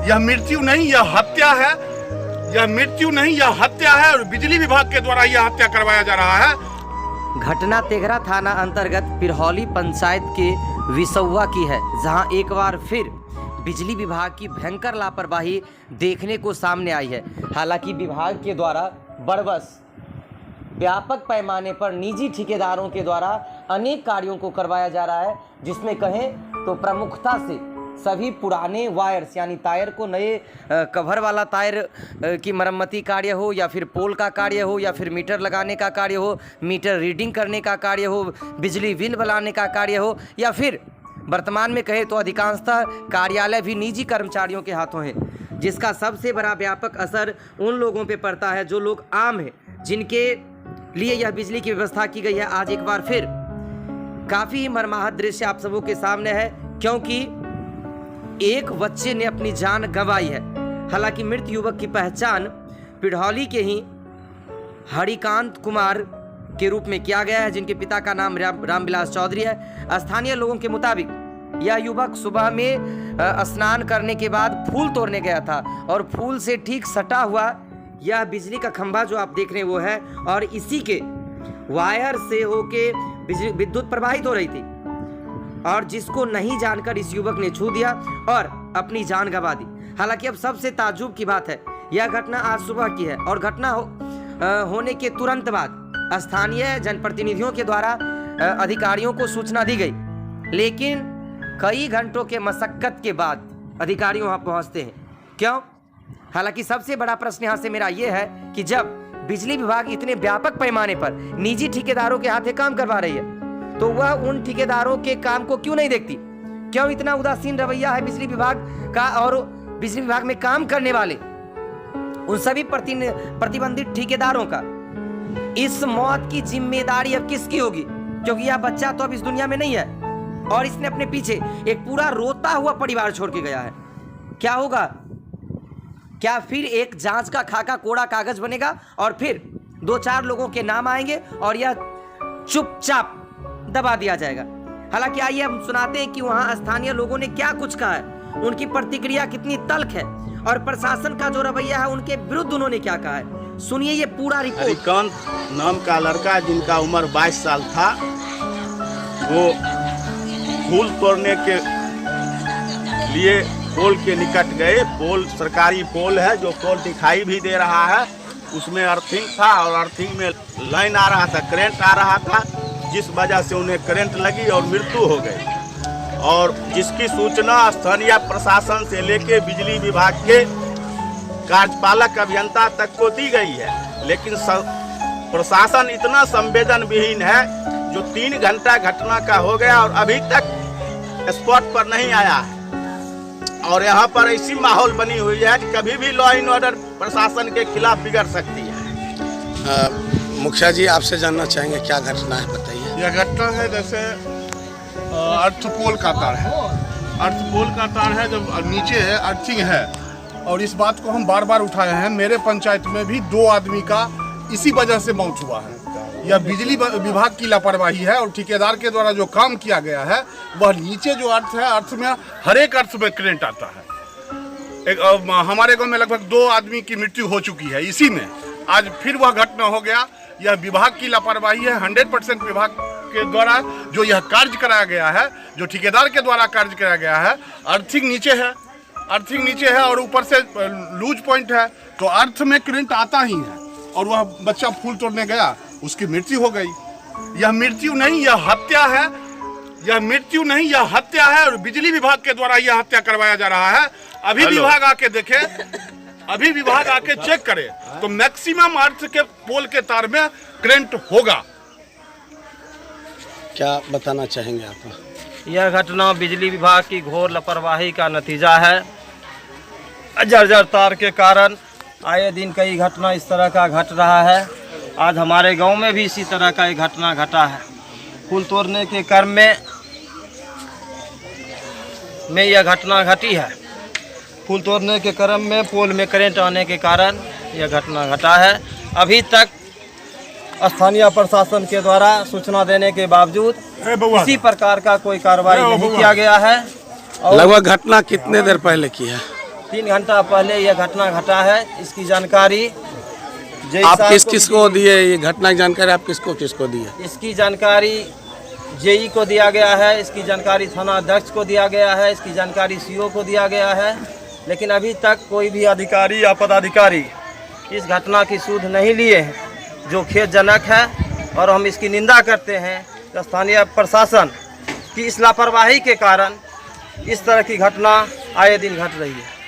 यह मृत्यु नहीं, यह हत्या है। यह मृत्यु नहीं, यह हत्या है और बिजली विभाग के द्वारा यह हत्या करवाया जा रहा है। घटना तेघरा थाना अंतर्गत पिरहौली पंचायत के विसौवा की है, जहां एक बार फिर बिजली विभाग की भयंकर लापरवाही देखने को सामने आई है। हालांकि विभाग के द्वारा बरबस व्यापक पैमाने पर निजी ठेकेदारों के द्वारा अनेक कार्यों को करवाया जा रहा है, जिसमें कहें तो प्रमुखता से सभी पुराने वायर्स यानी टायर को नए कवर वाला टायर की मरम्मती कार्य हो, या फिर पोल का कार्य हो, या फिर मीटर लगाने का कार्य हो, मीटर रीडिंग करने का कार्य हो, बिजली बिल बनाने का कार्य हो, या फिर वर्तमान में कहे तो अधिकांशतः कार्यालय भी निजी कर्मचारियों के हाथों है, जिसका सबसे बड़ा व्यापक असर उन लोगों पे पड़ता है जो लोग आम हैं, जिनके लिए यह बिजली की व्यवस्था की गई है। आज एक बार फिर काफ़ी मर्माहत दृश्य आप सबों के सामने है, क्योंकि एक बच्चे ने अपनी जान गंवाई है। हालांकि मृत युवक की पहचान पिरहौली के ही हरिकांत कुमार के रूप में किया गया है, जिनके पिता का नाम रामविलास चौधरी है। स्थानीय लोगों के मुताबिक यह युवक सुबह में स्नान करने के बाद फूल तोड़ने गया था, और फूल से ठीक सटा हुआ यह बिजली का खंभा जो आप देख रहे हैं वो है, और इसी के वायर से होके बिजली विद्युत प्रवाहित हो रही थी, और जिसको नहीं जानकर इस युवक ने छू दिया और अपनी जान गंवा दी। हालांकि अब सबसे ताज्जुब की बात है, यह घटना आज सुबह की है, और घटना होने के तुरंत बाद स्थानीय जनप्रतिनिधियों के द्वारा अधिकारियों को सूचना दी गई, लेकिन कई घंटों के मशक्कत के बाद अधिकारी वहां पहुंचते हैं। क्यों? हालांकि सबसे बड़ा प्रश्न यहाँ से मेरा यह है कि जब बिजली विभाग इतने व्यापक पैमाने पर निजी ठेकेदारों के हाथे काम करवा रही है, तो वह उन ठेकेदारों के काम को क्यों नहीं देखती? क्यों इतना उदासीन रवैया है बिजली विभाग का? और बिजली विभाग में काम करने वाले उन सभी प्रतिबंधित ठेकेदारों का इस मौत की जिम्मेदारी अब किसकी होगी? क्योंकि यह बच्चा तो अब इस दुनिया में नहीं है, और इसने अपने पीछे एक पूरा रोता हुआ परिवार छोड़ के गया है। क्या होगा? क्या फिर एक जांच का खाका कोड़ा कागज बनेगा और फिर 2-4 लोगों के नाम आएंगे और यह चुपचाप दबा दिया जाएगा? हालांकि आइए हम सुनाते हैं कि वहां स्थानीय लोगों ने क्या कुछ कहा है, उनकी प्रतिक्रिया कितनी तल्ख है, और प्रशासन का जो रवैया है उनके विरुद्ध उन्होंने क्या कहा है। सुनिए ये पूरा रिपोर्ट। हरिकांत नाम का लड़का, जिनका उम्र 22 साल था, वो फूल तोड़ने के लिए पोल के निकट गए। पोल सरकारी पोल है, जो पोल दिखाई भी दे रहा है, उसमें अर्थिंग था, और अर्थिंग में लाइन आ रहा था, करंट आ रहा था, जिस वजह से उन्हें करंट लगी और मृत्यु हो गई। और जिसकी सूचना स्थानीय प्रशासन से लेके बिजली विभाग के कार्यपालक अभियंता तक को दी गई है, लेकिन प्रशासन इतना संवेदन विहीन है, जो 3 घंटा घटना का हो गया और अभी तक स्पॉट पर नहीं आया है। और यहाँ पर ऐसी माहौल बनी हुई है कि कभी भी लॉ एंड ऑर्डर प्रशासन के खिलाफ बिगड़ सकती है। मुखिया जी, आपसे जानना चाहेंगे क्या घटना है, बताइए। यह घटना है जैसे अर्थ पोल का तार है, अर्थ पोल का तार है, जब नीचे है अर्थिंग है, और इस बात को हम बार बार उठाए हैं। मेरे पंचायत में भी 2 आदमी का इसी वजह से मौत हुआ है। यह बिजली विभाग की लापरवाही है, और ठेकेदार के द्वारा जो काम किया गया है, वह नीचे जो अर्थ है, अर्थ में हर एक अर्थ में करंट आता है। हमारे गांव में लगभग 2 आदमी की मृत्यु हो चुकी है इसी में। आज फिर वह घटना हो गया। यह विभाग की लापरवाही है। 100% विभाग के द्वारा जो यह कार्य कराया गया है, जो ठेकेदार के द्वारा कार्य कराया गया है, अर्थिंग नीचे है, अर्थिंग नीचे है, और ऊपर से लूज पॉइंट है, तो अर्थ में करंट आता ही है, और वह बच्चा फूल तोड़ने गया, उसकी मृत्यु हो गई। यह मृत्यु नहीं, यह हत्या है। यह मृत्यु नहीं, यह हत्या है, और बिजली विभाग के द्वारा यह हत्या करवाया जा रहा है। अभी विभाग आके देखे, अभी विभाग आके चेक करे, तो मैक्सिमम अर्थ के पोल के तार में करंट होगा। क्या बताना चाहेंगे आप? यह घटना बिजली विभाग की घोर लापरवाही का नतीजा है। जर्जर तार के कारण आए दिन कई घटना इस तरह का घट रहा है। आज हमारे गांव में भी इसी तरह का एक घटना घटा है। फूल तोड़ने के क्रम में यह घटना घटी है। फूल तोड़ने के क्रम में पोल में करंट आने के कारण यह घटना घटा है। अभी तक स्थानीय प्रशासन के द्वारा सूचना देने के बावजूद किसी प्रकार का कोई कार्रवाई नहीं किया गया है। और लगभग घटना कितने देर पहले की है? 3 घंटा पहले यह घटना घटा है। इसकी जानकारी आप किस किस को दिए ये घटना की जानकारी? आप किसको किसको दिए? इसकी जानकारी जेई को दिया गया है, इसकी जानकारी थाना अध्यक्ष को दिया गया है, इसकी जानकारी सीओ को दिया गया है, लेकिन अभी तक कोई भी अधिकारी या पदाधिकारी इस घटना की सूध नहीं लिए हैं, जो खेदजनक है। और हम इसकी निंदा करते हैं कि स्थानीय प्रशासन की इस लापरवाही के कारण इस तरह की घटना आए दिन घट रही है।